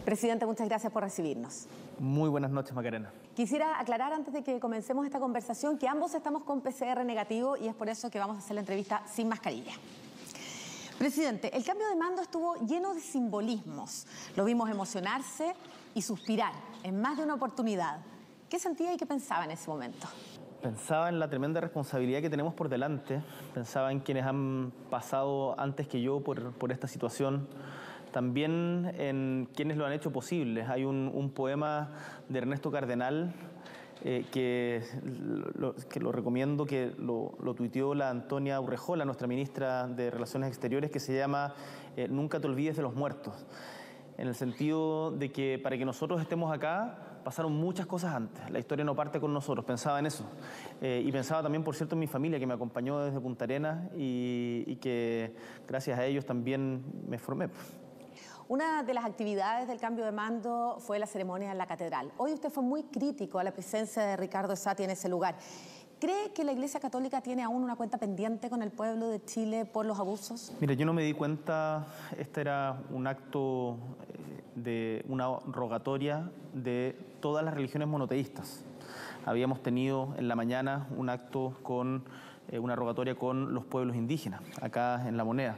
Presidente, muchas gracias por recibirnos. Muy buenas noches, Macarena. Quisiera aclarar antes de que comencemos esta conversación que ambos estamos con PCR negativo y es por eso que vamos a hacer la entrevista sin mascarilla. Presidente, el cambio de mando estuvo lleno de simbolismos. Lo vimos emocionarse y suspirar en más de una oportunidad. ¿Qué sentía y qué pensaba en ese momento? Pensaba en la tremenda responsabilidad que tenemos por delante. Pensaba en quienes han pasado antes que yo por esta situación. También en quienes lo han hecho posible. Hay un poema de Ernesto Cardenal que lo recomiendo, que lo tuiteó la Antonia Urrejola, nuestra ministra de Relaciones Exteriores, que se llama Nunca te olvides de los muertos. En el sentido de que para que nosotros estemos acá pasaron muchas cosas antes. La historia no parte con nosotros. Pensaba en eso. Y pensaba también, por cierto, en mi familia, que me acompañó desde Punta Arenas y que gracias a ellos también me formé. Una de las actividades del cambio de mando fue la ceremonia en la catedral. Hoy usted fue muy crítico a la presencia de Ricardo Esati en ese lugar. ¿Cree que la Iglesia Católica tiene aún una cuenta pendiente con el pueblo de Chile por los abusos? Mira, yo no me di cuenta, este era un acto de una rogatoria de todas las religiones monoteístas. Habíamos tenido en la mañana un acto con una rogatoria con los pueblos indígenas, acá en La Moneda.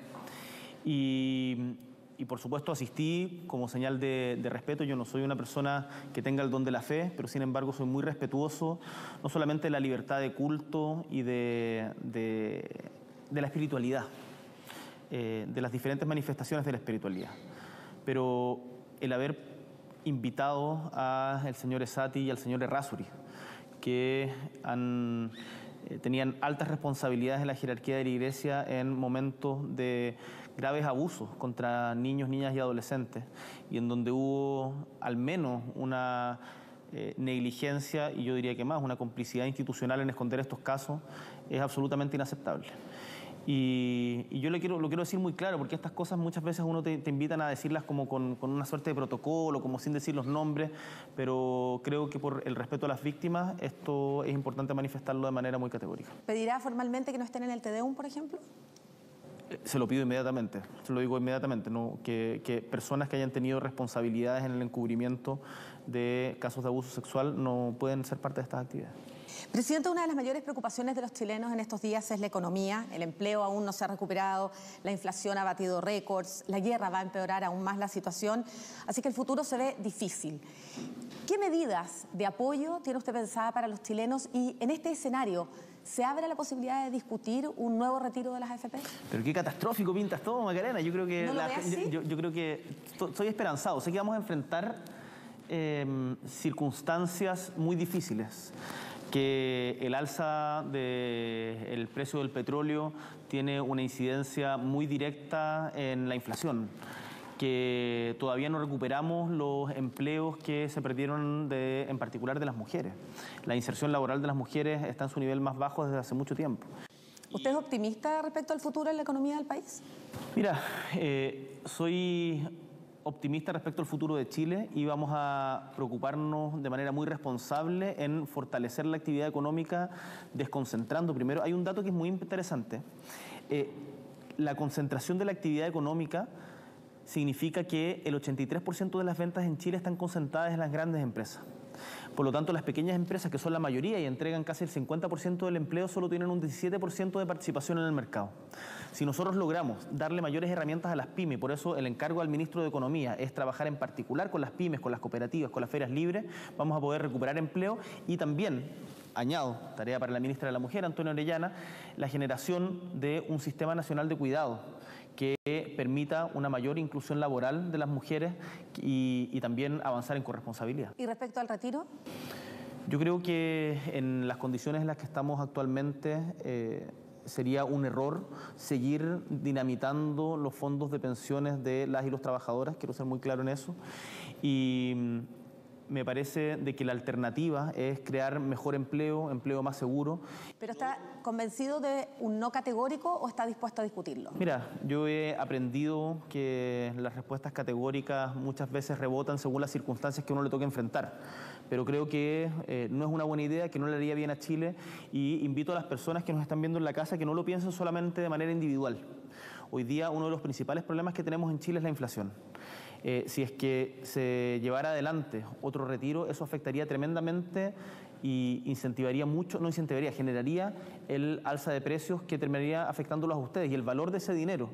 Y por supuesto asistí como señal de respeto. Yo no soy una persona que tenga el don de la fe, pero sin embargo soy muy respetuoso, no solamente de la libertad de culto y de la espiritualidad, de las diferentes manifestaciones de la espiritualidad. Pero el haber invitado al señor Esati y al señor Errázuriz, que tenían altas responsabilidades en la jerarquía de la Iglesia en momentos de graves abusos contra niños, niñas y adolescentes, y en donde hubo al menos una negligencia, y yo diría que más, una complicidad institucional en esconder estos casos, es absolutamente inaceptable. Y yo lo quiero decir muy claro, porque estas cosas muchas veces uno te invitan a decirlas como con una suerte de protocolo, como sin decir los nombres, pero creo que por el respeto a las víctimas esto es importante manifestarlo de manera muy categórica. ¿Pedirá formalmente que no estén en el Te Deum, por ejemplo? Se lo pido inmediatamente, se lo digo inmediatamente, ¿no? Que personas que hayan tenido responsabilidades en el encubrimiento de casos de abuso sexual no pueden ser parte de estas actividades. Presidente, una de las mayores preocupaciones de los chilenos en estos días es la economía. El empleo aún no se ha recuperado, la inflación ha batido récords, la guerra va a empeorar aún más la situación, así que el futuro se ve difícil. ¿Qué medidas de apoyo tiene usted pensada para los chilenos y en este escenario se abre la posibilidad de discutir un nuevo retiro de las AFP? Pero qué catastrófico pintas todo, Macarena. Yo creo que ¿No lo ve así? yo creo que soy esperanzado. Sé que vamos a enfrentar circunstancias muy difíciles, que el alza del precio del petróleo tiene una incidencia muy directa en la inflación, que todavía no recuperamos los empleos que se perdieron en particular de las mujeres. La inserción laboral de las mujeres está en su nivel más bajo desde hace mucho tiempo. ¿Usted es optimista respecto al futuro en la economía del país? Mira, soy optimista respecto al futuro de Chile y vamos a preocuparnos de manera muy responsable en fortalecer la actividad económica, desconcentrando primero. Hay un dato que es muy interesante. La concentración de la actividad económica significa que el 83% de las ventas en Chile están concentradas en las grandes empresas. Por lo tanto, las pequeñas empresas, que son la mayoría y entregan casi el 50% del empleo, solo tienen un 17% de participación en el mercado. Si nosotros logramos darle mayores herramientas a las pymes, y por eso el encargo al ministro de Economía es trabajar en particular con las pymes, con las cooperativas, con las ferias libres, vamos a poder recuperar empleo y también, añado, tarea para la ministra de la Mujer, Antonio Orellana, la generación de un sistema nacional de cuidado que permita una mayor inclusión laboral de las mujeres y también avanzar en corresponsabilidad. ¿Y respecto al retiro? Yo creo que en las condiciones en las que estamos actualmente sería un error seguir dinamitando los fondos de pensiones de las y los trabajadores, quiero ser muy claro en eso, y me parece de que la alternativa es crear mejor empleo, empleo más seguro. ¿Pero está convencido de un no categórico o está dispuesto a discutirlo? Mira, yo he aprendido que las respuestas categóricas muchas veces rebotan según las circunstancias que uno le toque enfrentar. Pero creo que no es una buena idea, que no le haría bien a Chile, y invito a las personas que nos están viendo en la casa que no lo piensen solamente de manera individual. Hoy día uno de los principales problemas que tenemos en Chile es la inflación. Si es que se llevara adelante otro retiro, eso afectaría tremendamente y incentivaría mucho, no incentivaría, generaría el alza de precios que terminaría afectándolos a ustedes y el valor de ese dinero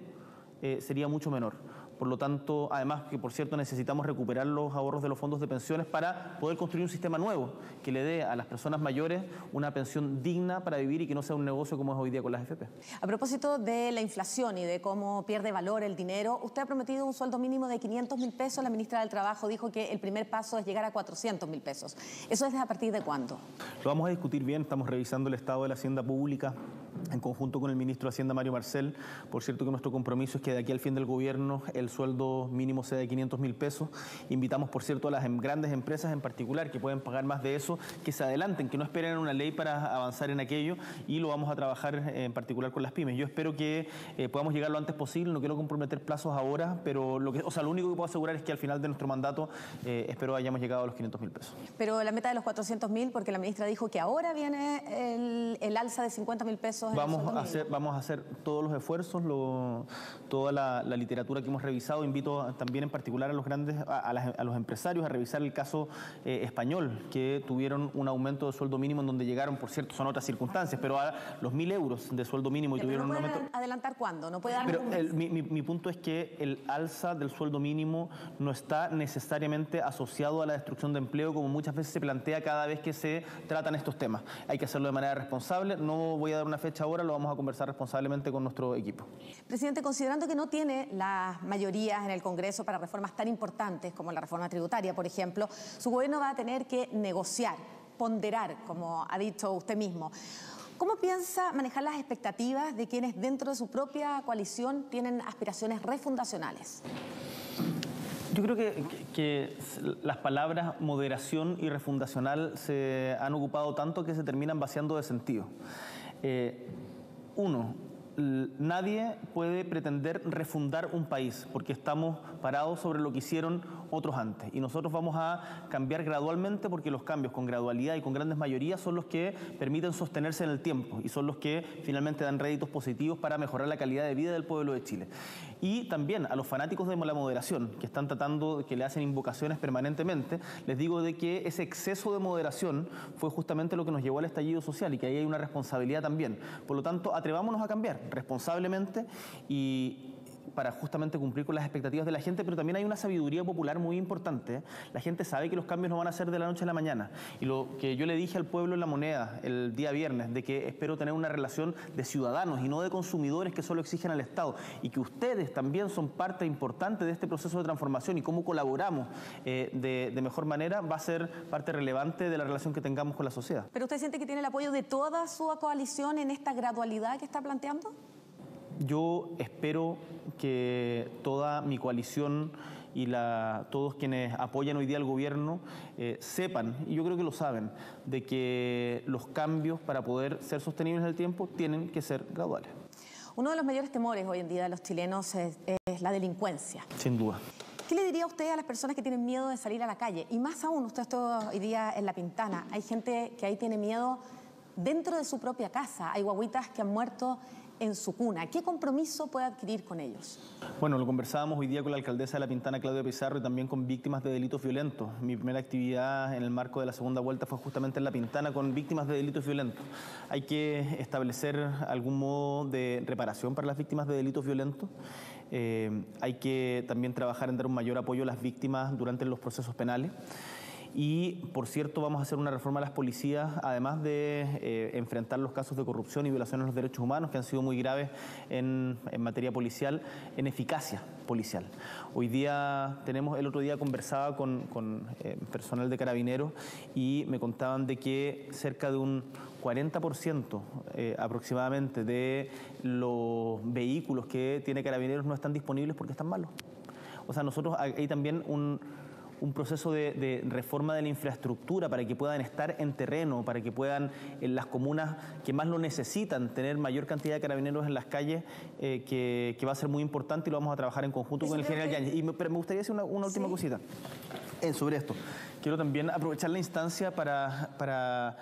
sería mucho menor. Por lo tanto, además que por cierto necesitamos recuperar los ahorros de los fondos de pensiones para poder construir un sistema nuevo que le dé a las personas mayores una pensión digna para vivir y que no sea un negocio como es hoy día con las AFP. A propósito de la inflación y de cómo pierde valor el dinero, usted ha prometido un sueldo mínimo de 500.000 pesos. La ministra del Trabajo dijo que el primer paso es llegar a 400.000 pesos. ¿Eso es a partir de cuándo? Lo vamos a discutir bien, estamos revisando el estado de la hacienda pública en conjunto con el ministro de Hacienda, Mario Marcel. Por cierto que nuestro compromiso es que de aquí al fin del gobierno el sueldo mínimo sea de 500.000 pesos. Invitamos, por cierto, a las grandes empresas en particular que pueden pagar más de eso, que se adelanten, que no esperen una ley para avanzar en aquello, y lo vamos a trabajar en particular con las pymes. Yo espero que podamos llegar lo antes posible, no quiero comprometer plazos ahora, pero lo único que puedo asegurar es que al final de nuestro mandato espero hayamos llegado a los 500.000 pesos. Pero la meta de los 400.000, porque la ministra dijo que ahora viene el alza de 50.000 pesos. Vamos a hacer todos los esfuerzos, toda la literatura que hemos revisado. Invito también en particular a los empresarios a revisar el caso español, que tuvieron un aumento de sueldo mínimo en donde llegaron, por cierto, son otras circunstancias, pero a los 1.000 euros de sueldo mínimo y tuvieron un aumento. ¿No puede adelantar cuándo? ¿No puede dar Pero mi punto es que el alza del sueldo mínimo no está necesariamente asociado a la destrucción de empleo, como muchas veces se plantea cada vez que se tratan estos temas. Hay que hacerlo de manera responsable. No voy a dar una fecha ahora, lo vamos a conversar responsablemente con nuestro equipo. Presidente, considerando que no tiene las mayorías en el Congreso para reformas tan importantes como la reforma tributaria, por ejemplo, su gobierno va a tener que negociar, ponderar, como ha dicho usted mismo. ¿Cómo piensa manejar las expectativas de quienes dentro de su propia coalición tienen aspiraciones refundacionales? Yo creo que las palabras moderación y refundacional se han ocupado tanto que se terminan vaciando de sentido. Nadie puede pretender refundar un país porque estamos parados sobre lo que hicieron otros antes, y nosotros vamos a cambiar gradualmente porque los cambios con gradualidad y con grandes mayorías son los que permiten sostenerse en el tiempo y son los que finalmente dan réditos positivos para mejorar la calidad de vida del pueblo de Chile. Y también a los fanáticos de la moderación que están tratando, que le hacen invocaciones permanentemente, les digo de que ese exceso de moderación fue justamente lo que nos llevó al estallido social y que ahí hay una responsabilidad también. Por lo tanto, atrevámonos a cambiar responsablemente y para justamente cumplir con las expectativas de la gente, pero también hay una sabiduría popular muy importante. La gente sabe que los cambios no van a ser de la noche a la mañana, y lo que yo le dije al pueblo en La Moneda el día viernes, de que espero tener una relación de ciudadanos y no de consumidores que solo exigen al Estado, y que ustedes también son parte importante de este proceso de transformación, y cómo colaboramos de mejor manera va a ser parte relevante de la relación que tengamos con la sociedad. ¿Pero usted siente que tiene el apoyo de toda su coalición en esta gradualidad que está planteando? Yo espero que toda mi coalición y todos quienes apoyan hoy día al gobierno sepan, y yo creo que lo saben, de que los cambios para poder ser sostenibles en el tiempo tienen que ser graduales. Uno de los mayores temores hoy en día de los chilenos es la delincuencia. Sin duda. ¿Qué le diría usted a las personas que tienen miedo de salir a la calle? Y más aún, usted está hoy día en La Pintana, hay gente que ahí tiene miedo dentro de su propia casa, hay guaguitas que han muerto en su cuna. ¿Qué compromiso puede adquirir con ellos? Bueno, lo conversábamos hoy día con la alcaldesa de La Pintana, Claudia Pizarro, y también con víctimas de delitos violentos. Mi primera actividad en el marco de la segunda vuelta fue justamente en La Pintana con víctimas de delitos violentos. Hay que establecer algún modo de reparación para las víctimas de delitos violentos. Hay que también trabajar en dar un mayor apoyo a las víctimas durante los procesos penales. Y, por cierto, vamos a hacer una reforma a las policías, además de enfrentar los casos de corrupción y violaciones de los derechos humanos, que han sido muy graves en materia policial, en eficacia policial. Hoy día el otro día conversaba con personal de Carabineros y me contaban de que cerca de un 40% aproximadamente de los vehículos que tiene Carabineros no están disponibles porque están malos. O sea, nosotros hay también un proceso de reforma de la infraestructura para que puedan estar en terreno, para que puedan en las comunas que más lo necesitan tener mayor cantidad de carabineros en las calles, que va a ser muy importante, y lo vamos a trabajar en conjunto con el general Yáñez. Pero me gustaría decir una última cosita sobre esto. Quiero también aprovechar la instancia para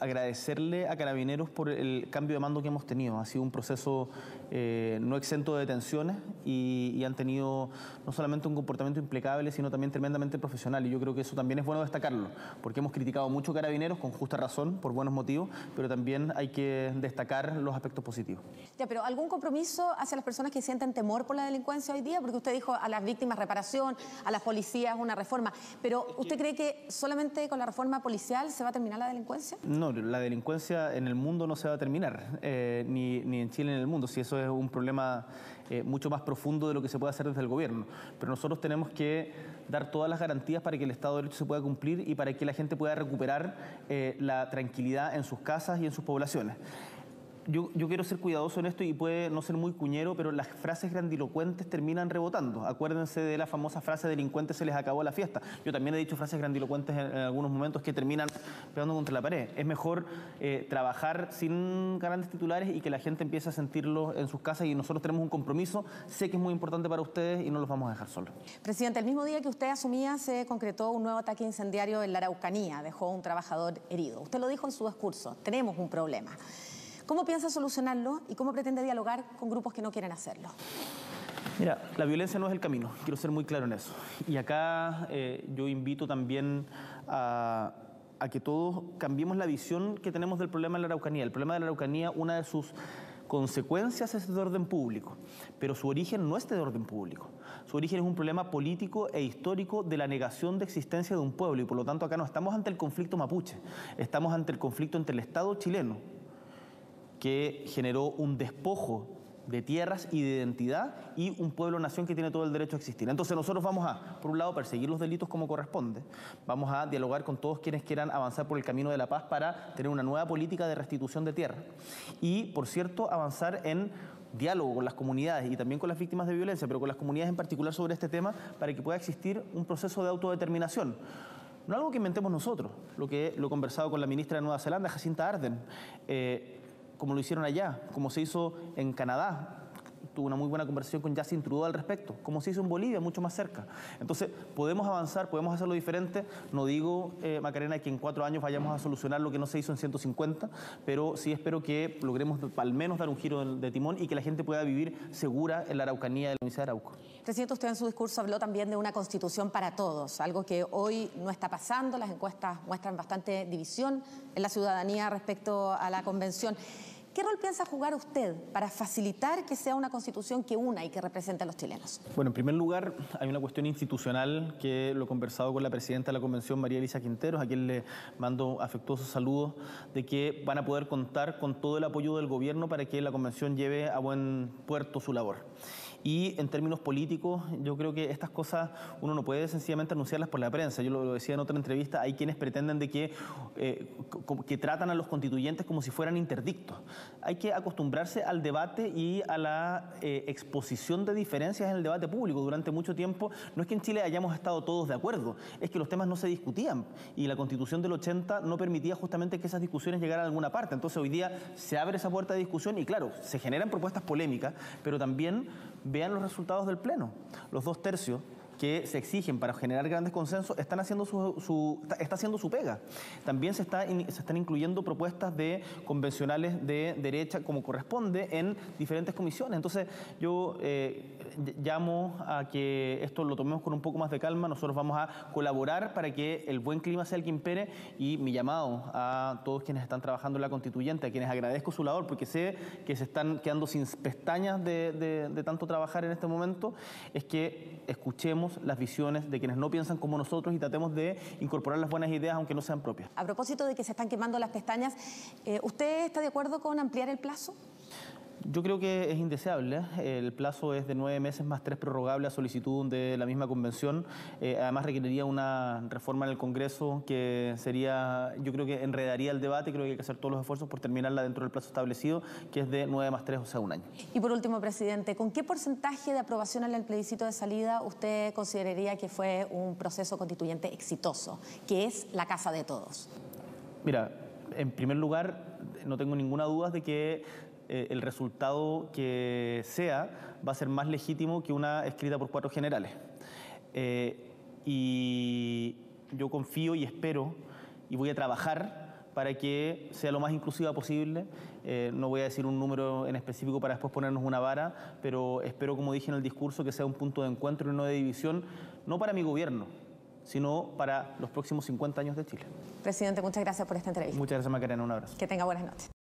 agradecerle a Carabineros por el cambio de mando que hemos tenido. Ha sido un proceso no exento de tensiones y han tenido no solamente un comportamiento impecable, sino también tremendamente profesional. Y yo creo que eso también es bueno destacarlo, porque hemos criticado mucho Carabineros, con justa razón, por buenos motivos, pero también hay que destacar los aspectos positivos. Ya, pero ¿algún compromiso hacia las personas que sienten temor por la delincuencia hoy día? Porque usted dijo a las víctimas reparación, a las policías una reforma, pero ¿usted cree que solamente con la reforma policial se va a terminar la delincuencia? No, la delincuencia en el mundo no se va a terminar, ni en Chile ni en el mundo, si eso es un problema mucho más profundo de lo que se puede hacer desde el gobierno. Pero nosotros tenemos que dar todas las garantías para que el Estado de Derecho se pueda cumplir y para que la gente pueda recuperar la tranquilidad en sus casas y en sus poblaciones. Yo quiero ser cuidadoso en esto y puede no ser muy cuñero, pero las frases grandilocuentes terminan rebotando. Acuérdense de la famosa frase delincuentes se les acabó la fiesta. Yo también he dicho frases grandilocuentes en algunos momentos que terminan pegando contra la pared. Es mejor trabajar sin grandes titulares y que la gente empiece a sentirlo en sus casas, y nosotros tenemos un compromiso. Sé que es muy importante para ustedes y no los vamos a dejar solos. Presidente, el mismo día que usted asumía se concretó un nuevo ataque incendiario en la Araucanía. Dejó un trabajador herido. Usted lo dijo en su discurso, tenemos un problema. ¿Cómo piensa solucionarlo y cómo pretende dialogar con grupos que no quieren hacerlo? Mira, la violencia no es el camino, quiero ser muy claro en eso. Y acá yo invito también a que todos cambiemos la visión que tenemos del problema de la Araucanía. El problema de la Araucanía, una de sus consecuencias es de orden público, pero su origen no es de orden público. Su origen es un problema político e histórico de la negación de existencia de un pueblo, y por lo tanto acá no estamos ante el conflicto mapuche, estamos ante el conflicto entre el Estado chileno, que generó un despojo de tierras y de identidad, y un pueblo-nación que tiene todo el derecho a existir. Entonces nosotros vamos a, por un lado, perseguir los delitos como corresponde, vamos a dialogar con todos quienes quieran avanzar por el camino de la paz para tener una nueva política de restitución de tierra y, por cierto, avanzar en diálogo con las comunidades y también con las víctimas de violencia, pero con las comunidades en particular sobre este tema, para que pueda existir un proceso de autodeterminación. No algo que inventemos nosotros, lo he conversado con la ministra de Nueva Zelanda, Jacinta Ardern, como lo hicieron allá, como se hizo en Canadá. Tuve una muy buena conversación con Justin Trudeau al respecto, como se hizo en Bolivia, mucho más cerca. Entonces, podemos avanzar, podemos hacerlo diferente. No digo, Macarena, que en 4 años vayamos a solucionar lo que no se hizo en 150, pero sí espero que logremos al menos dar un giro de timón y que la gente pueda vivir segura en la Araucanía de la provincia de Arauco. Presidente, usted en su discurso habló también de una constitución para todos, algo que hoy no está pasando. Las encuestas muestran bastante división en la ciudadanía respecto a la convención. ¿Qué rol piensa jugar usted para facilitar que sea una constitución que una y que represente a los chilenos? Bueno, en primer lugar, hay una cuestión institucional que lo he conversado con la presidenta de la Convención, María Elisa Quinteros, a quien le mando afectuosos saludos, de que van a poder contar con todo el apoyo del gobierno para que la Convención lleve a buen puerto su labor. Y en términos políticos, yo creo que estas cosas uno no puede sencillamente anunciarlas por la prensa. Yo lo decía en otra entrevista, hay quienes pretenden de que tratan a los constituyentes como si fueran interdictos. Hay que acostumbrarse al debate y a la exposición de diferencias en el debate público. Durante mucho tiempo, no es que en Chile hayamos estado todos de acuerdo, es que los temas no se discutían y la Constitución del 80 no permitía justamente que esas discusiones llegaran a alguna parte. Entonces hoy día se abre esa puerta de discusión y claro, se generan propuestas polémicas, pero también vean los resultados del Pleno. Los 2/3 que se exigen para generar grandes consensos está haciendo su pega. También se están incluyendo propuestas de convencionales de derecha como corresponde en diferentes comisiones. Entonces yo llamo a que esto lo tomemos con un poco más de calma. Nosotros vamos a colaborar para que el buen clima sea el que impere, y mi llamado a todos quienes están trabajando en la constituyente, a quienes agradezco su labor porque sé que se están quedando sin pestañas de tanto trabajar en este momento, es que escuchemos las visiones de quienes no piensan como nosotros y tratemos de incorporar las buenas ideas aunque no sean propias. A propósito de que se están quemando las pestañas, ¿usted está de acuerdo con ampliar el plazo? Yo creo que es indeseable. El plazo es de 9 meses más 3 prorrogables a solicitud de la misma convención. Además requeriría una reforma en el Congreso que sería, yo creo que enredaría el debate. Creo que hay que hacer todos los esfuerzos por terminarla dentro del plazo establecido, que es de 9 más 3, o sea, 1 año. Y por último, presidente, ¿con qué porcentaje de aprobación en el plebiscito de salida usted consideraría que fue un proceso constituyente exitoso, que es la casa de todos? Mira, en primer lugar, no tengo ninguna duda de que el resultado que sea va a ser más legítimo que una escrita por 4 generales. Y yo confío y espero y voy a trabajar para que sea lo más inclusiva posible. No voy a decir un número en específico para después ponernos una vara, pero espero, como dije en el discurso, que sea un punto de encuentro y no de división, no para mi gobierno, sino para los próximos 50 años de Chile. Presidente, muchas gracias por esta entrevista. Muchas gracias, Macarena. Un abrazo. Que tenga buenas noches.